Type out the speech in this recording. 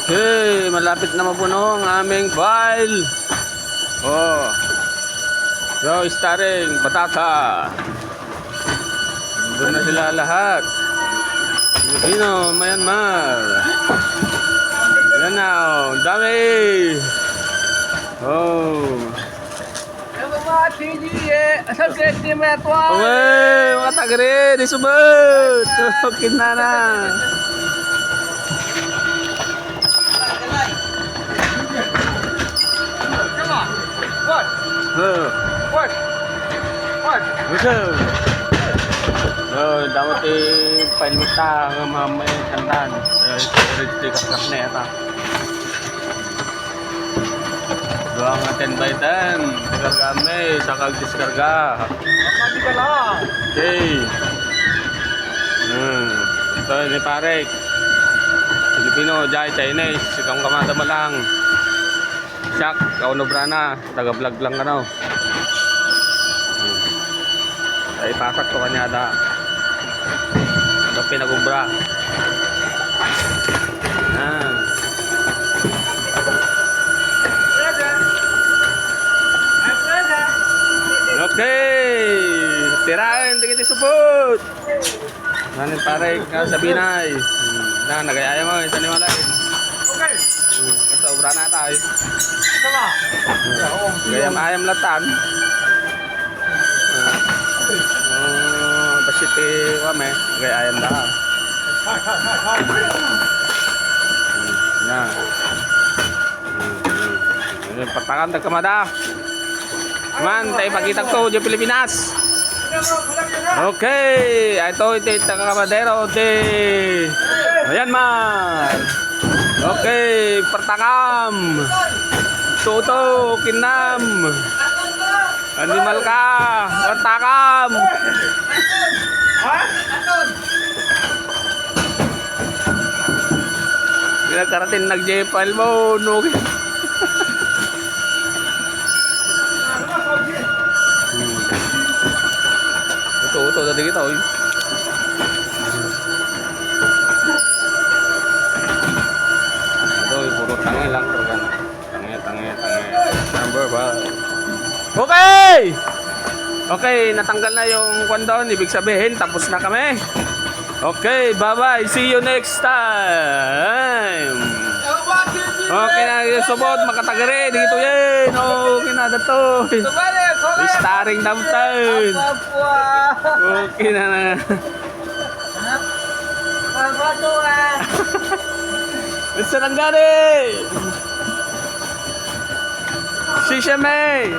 Okay, malapit na mapuno ang aming file. Oh. So, starring Batata. Doon na sila lahat. Filipino, Myanmar. Yan na, oh. Dami. Oh. Uwe, mga tagari, di subot. Tukin na na. So, dapat i-pilot ang mamay kandan. Storage di kakak na yata. Doang 10 by 10. Tegar kami, sakal diskarga. Okay. Ito ni Parek. Filipino, Jai, Chinese. Sikang kamada mo lang. Siak, kaunobrana. Taga-vlog lang ka no. Ay, pasak ko kanya da. Ito pinagubra. Okay. Tirain, di kita sebut. Nanin Parek, Sabinay. Nah, nagayaya mo, isa ni Malay. Okay. Ito, ubrana tayo. Sama. Gayam-ayam latan. Pasiti wame, gayam dah. Nah. Ini patakan tak kemada. Man, tayo pakita ko di Pilipinas. Okay, ito kamadero di Myanmar. Okay, pertakam. Tuto, kinam. Animal ka, pertakam. Pinagkarating nag-jepal mo, no. Ito tadi kita, oy. Ito, puro tangi lang talaga. Tangi. Number 1. Okay! Okay, natanggal na yung kwan doon. Ibig sabihin, tapos na kami. Okay, bye-bye. See you next time. Okay na, subot, makatagari. Dito yan. Okay na, dato. Starring downtown. Okay na na. Gusto nang gani. Sisha May.